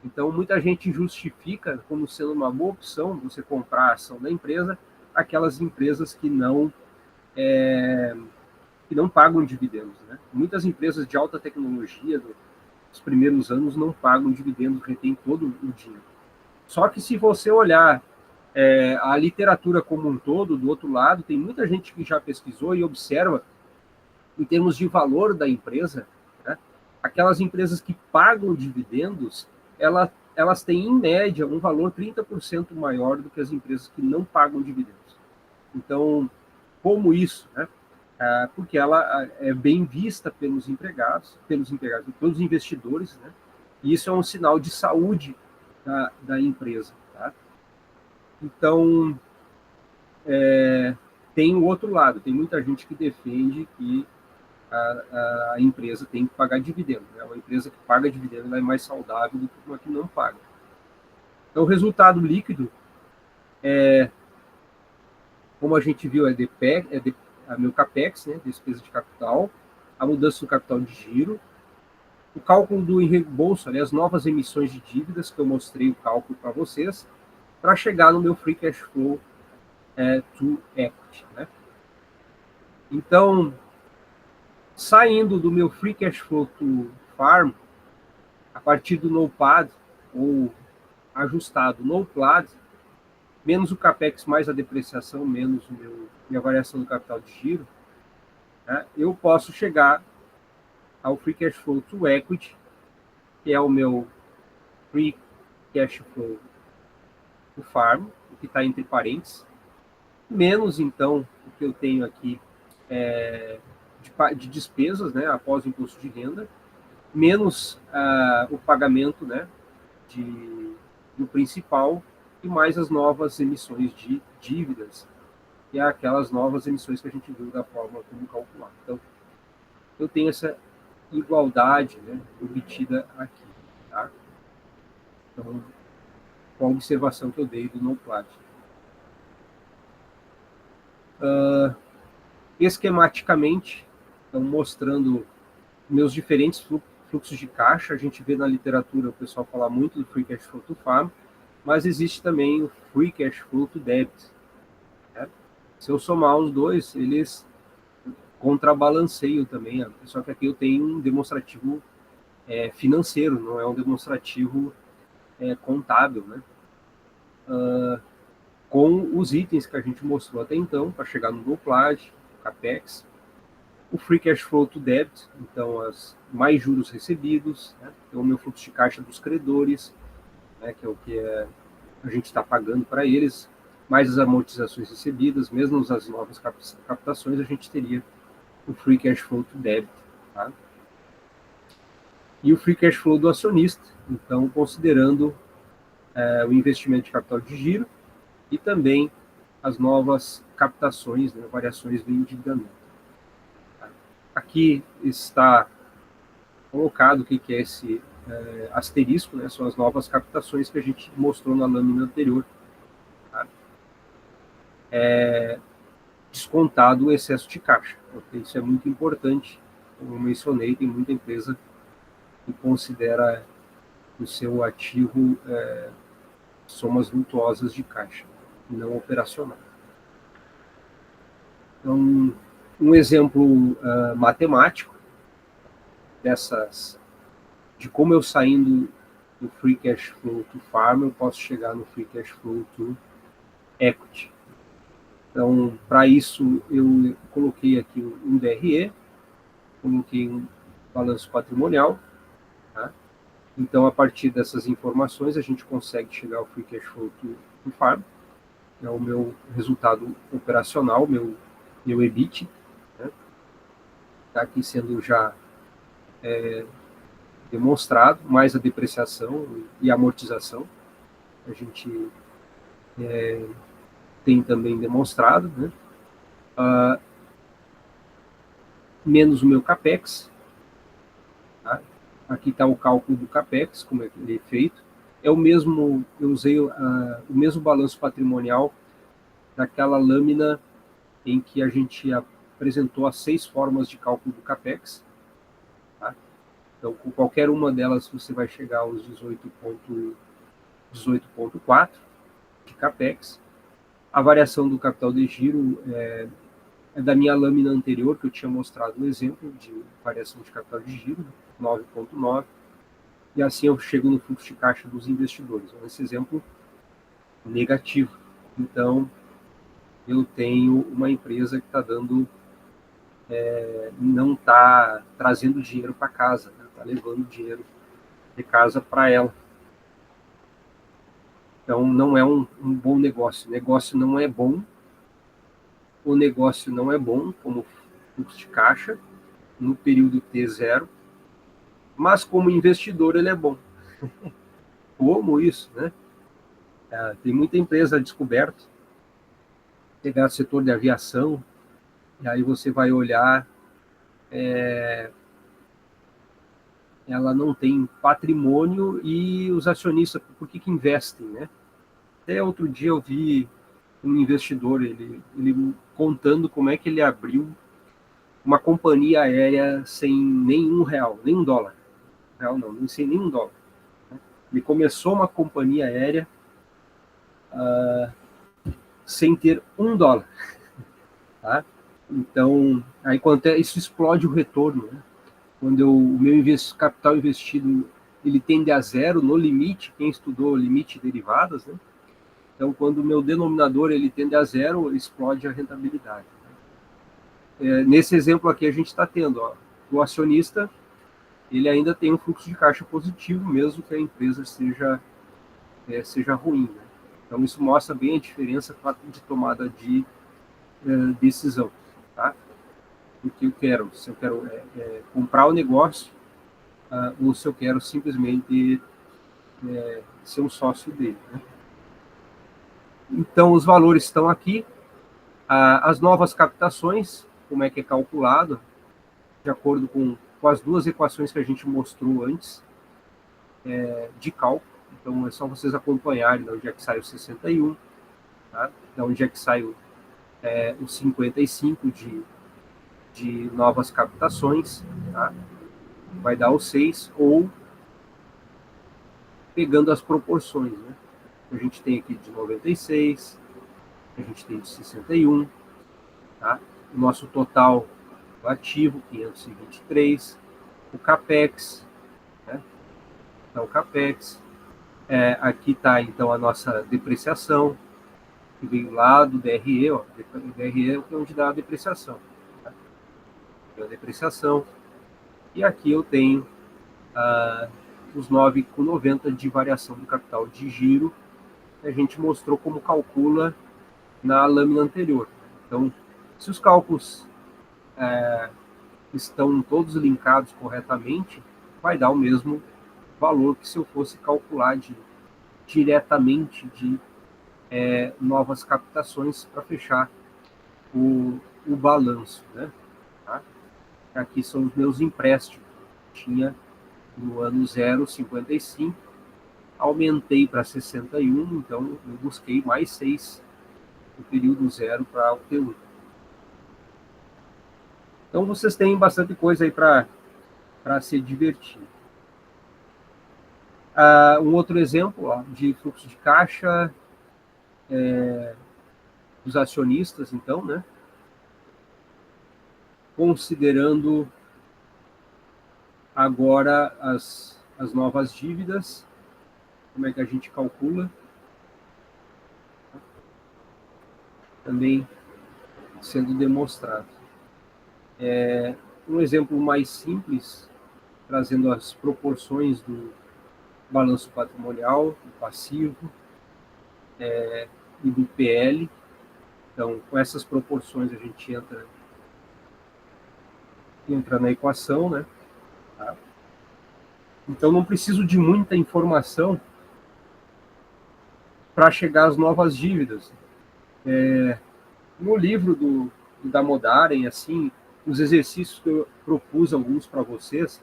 Então, muita gente justifica como sendo uma boa opção você comprar a ação da empresa, aquelas empresas que não pagam dividendos, né? Muitas empresas de alta tecnologia, nos primeiros anos, não pagam dividendos, retém todo o dinheiro. Só que se você olhar a literatura como um todo, do outro lado, tem muita gente que já pesquisou e observa, em termos de valor da empresa, né, aquelas empresas que pagam dividendos, elas têm, em média, um valor 30% maior do que as empresas que não pagam dividendos. Então, como isso? Né? Porque ela é bem vista pelos empregados, pelos investidores, né? E isso é um sinal de saúde da empresa. Tá? Então, tem o outro lado, tem muita gente que defende que a empresa tem que pagar dividendo. Né? Uma empresa que paga dividendo ela é mais saudável do que uma que não paga. Então, o resultado líquido, como a gente viu, a meu CAPEX, né, despesa de capital, a mudança do capital de giro, o cálculo do reembolso, né, as novas emissões de dívidas, que eu mostrei o cálculo para vocês, para chegar no meu free cash flow to equity. Né? Então, saindo do meu free cash flow to farm, a partir do NOPAD, ou ajustado NOPLAD, menos o CAPEX mais a depreciação, menos minha variação do capital de giro, né, eu posso chegar ao free cash flow to equity, que é o meu free cash flow to farm, o que está entre parênteses, menos, então, o que eu tenho aqui de despesas, né, após o imposto de renda, menos o pagamento, né, do principal, e mais as novas emissões de dívidas, e aquelas novas emissões que a gente viu da forma como calcular. Então, eu tenho essa igualdade, né, obtida aqui. Tá? Então, com a observação que eu dei do NOPLAD. Esquematicamente, então, mostrando meus diferentes fluxos de caixa. A gente vê na literatura o pessoal falar muito do Free Cash Flow to Farm, mas existe também o Free Cash Flow to Debt. Né? Se eu somar os dois, eles contrabalanceiam também. Só que aqui eu tenho um demonstrativo financeiro, não é um demonstrativo contábil, né? Com os itens que a gente mostrou até então, para chegar no NOPLAD, CAPEX, o Free Cash Flow to Debt, então mais juros recebidos, né? Então, o meu fluxo de caixa dos credores, né? Que é o que a gente está pagando para eles, mais as amortizações recebidas, mesmo as novas captações, a gente teria o Free Cash Flow to Debt. Tá? E o Free Cash Flow do acionista, então considerando o investimento de capital de giro e também as novas captações, né, variações do endividamento. Tá? Aqui está colocado o que é esse asterisco, né, são as novas captações que a gente mostrou na lâmina anterior. Tá? Descontado o excesso de caixa. Porque isso é muito importante. Como eu mencionei, tem muita empresa que considera o seu ativo somas virtuosas de caixa, não operacional. Então, um exemplo matemático de como eu saindo do Free Cash Flow to Farm, eu posso chegar no Free Cash Flow to Equity. Então, para isso, eu coloquei aqui um DRE, coloquei um balanço patrimonial. Tá? Então, a partir dessas informações, a gente consegue chegar ao Free Cash Flow to Farm, que é o meu resultado operacional, meu EBIT. Né? Está aqui sendo já demonstrado, mais a depreciação e a amortização. A gente tem também demonstrado, né? Menos o meu CAPEX. Tá? Aqui está o cálculo do CAPEX, como ele é feito. É o mesmo, eu usei o mesmo balanço patrimonial daquela lâmina em que a gente apresentou as 6 formas de cálculo do CAPEX. Tá? Então, com qualquer uma delas, você vai chegar aos 18,4 de CAPEX. A variação do capital de giro é da minha lâmina anterior, que eu tinha mostrado o exemplo de variação de capital de giro, 9,9, e assim eu chego no fluxo de caixa dos investidores. Esse exemplo negativo. Então, eu tenho uma empresa que está dando, não está trazendo dinheiro para casa, está levando dinheiro de casa para ela. Então, não é um bom negócio. O negócio não é bom. O negócio não é bom como fluxo de caixa no período T0, mas como investidor ele é bom. Como isso, né? Tem muita empresa descoberta, pegar o setor de aviação, e aí você vai olhar, ela não tem patrimônio e os acionistas, por que investem, né? Até outro dia eu vi um investidor, ele contando como é que ele abriu uma companhia aérea sem nenhum real, nem um dólar. Real não, sem nenhum dólar. Ele começou uma companhia aérea sem ter um dólar. Tá? Então, aí quando isso explode o retorno, né? Quando o meu capital investido ele tende a zero no limite, quem estudou limite de derivadas, né? Então, quando o meu denominador ele tende a zero, explode a rentabilidade. Nesse exemplo aqui a gente está tendo, ó, o acionista ele ainda tem um fluxo de caixa positivo, mesmo que a empresa seja ruim. Né? Então, isso mostra bem a diferença de tomada de decisão. Tá? O que eu quero, se eu quero comprar o negócio, ou se eu quero simplesmente ser um sócio dele. Né? Então, os valores estão aqui. As novas captações, como é que é calculado, de acordo com as duas equações que a gente mostrou antes, de cálculo. Então, é só vocês acompanharem de onde é que sai o 61, tá? De onde é que sai o 55 de novas captações, tá? Vai dar o 6, ou pegando as proporções, né? A gente tem aqui de 96, a gente tem de 61, tá? O nosso total ativo, 523, o CAPEX, né? Então, o CAPEX, aqui está, então, a nossa depreciação, que veio lá do DRE, ó, o DRE é onde dá a depreciação. Tá? A depreciação, e aqui eu tenho os 9,90 de variação do capital de giro, a gente mostrou como calcula na lâmina anterior. Então, se os cálculos estão todos linkados corretamente, vai dar o mesmo valor que se eu fosse calcular diretamente de novas captações para fechar o balanço. Né? Tá? Aqui são os meus empréstimos. Tinha no ano 0,55, aumentei para 61, então eu busquei mais 6 no período 0 para o T1. Então vocês têm bastante coisa aí para se divertir. Um outro exemplo, ó, de fluxo de caixa dos acionistas, então, né? Considerando agora as novas dívidas, como é que a gente calcula? Também sendo demonstrado. Um exemplo mais simples, trazendo as proporções do balanço patrimonial, do passivo e do PL. Então, com essas proporções a gente entra na equação, né? Tá? Então, não preciso de muita informação para chegar às novas dívidas. No livro da Modaren, assim, os exercícios que eu propus alguns para vocês,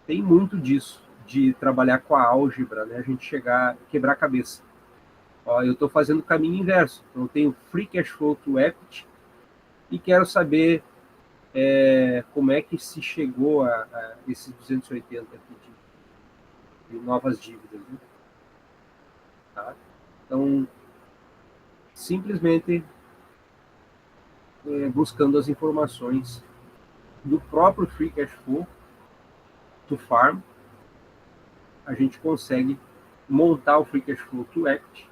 tem muito disso, de trabalhar com a álgebra, né? A gente quebrar a cabeça. Ó, eu estou fazendo o caminho inverso. Então, eu tenho Free Cash Flow to Equity e quero saber como é que se chegou a esses 280 aqui de novas dívidas. Né? Tá? Então, simplesmente buscando as informações do próprio Free Cash Flow to Farm, a gente consegue montar o Free Cash Flow to Equity,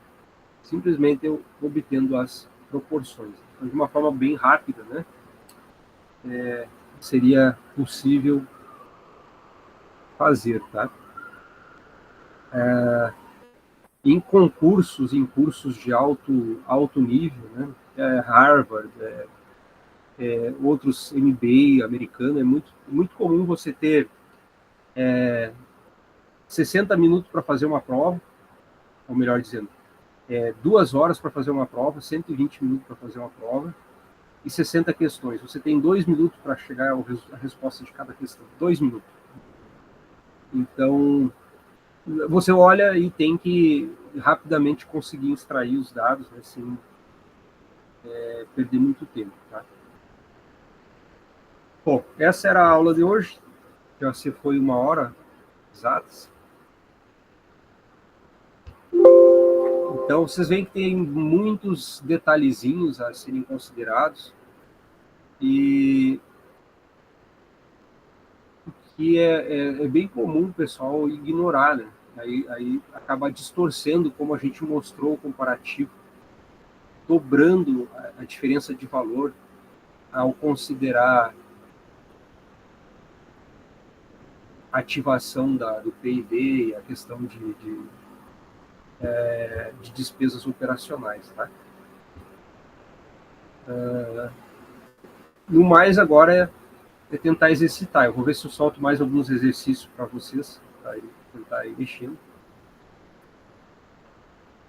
simplesmente obtendo as proporções. Então, de uma forma bem rápida, né? Seria possível fazer, tá? Em concursos, em cursos de alto nível, né? Harvard, outros MBA americano, é muito comum você ter 60 minutos para fazer uma prova, ou melhor dizendo, 2 horas para fazer uma prova, 120 minutos para fazer uma prova, e 60 questões. Você tem 2 minutos para chegar à resposta de cada questão. 2 minutos. Então, você olha e tem que rapidamente conseguir extrair os dados, né, sem perder muito tempo. Tá? Bom, essa era a aula de hoje. Já se foi 1 hora exatas. Então, vocês veem que tem muitos detalhezinhos a serem considerados e que é bem comum o pessoal ignorar, né? Aí acaba distorcendo, como a gente mostrou o comparativo, dobrando a diferença de valor ao considerar a ativação do PID e a questão de despesas operacionais. Tá? No mais, agora é tentar exercitar. Eu vou ver se eu solto mais alguns exercícios para vocês, para tentar ir mexendo.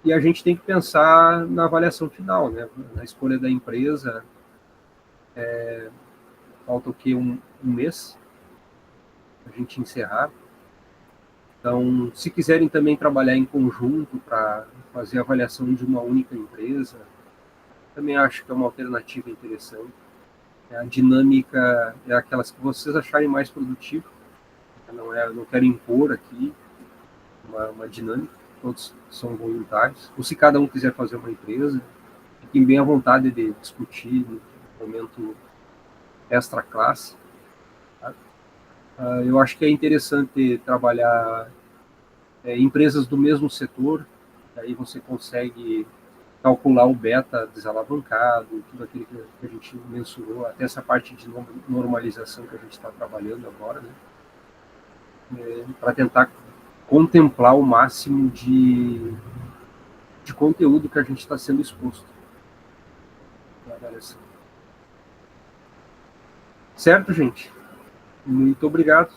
E a gente tem que pensar na avaliação final, né? Na escolha da empresa. Falta o quê? Um mês para a gente encerrar. Então, se quiserem também trabalhar em conjunto para fazer a avaliação de uma única empresa, também acho que é uma alternativa interessante. A dinâmica é aquelas que vocês acharem mais produtivo. Não quero impor aqui uma dinâmica, todos são voluntários. Ou se cada um quiser fazer uma empresa, fiquem bem à vontade de discutir no momento extra classe. Tá? Eu acho que é interessante trabalhar empresas do mesmo setor, aí você consegue calcular o beta desalavancado, tudo aquilo que a gente mensurou, até essa parte de normalização que a gente está trabalhando agora, né? Para tentar contemplar o máximo de conteúdo que a gente está sendo exposto. Certo, gente? Muito obrigado.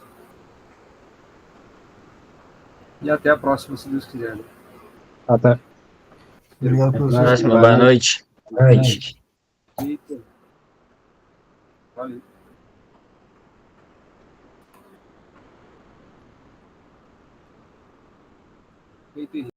E até a próxima, se Deus quiser. Né? Até. Obrigado, Até a professor. próxima, boa noite. Boa noite. Eita. Valeu. Feito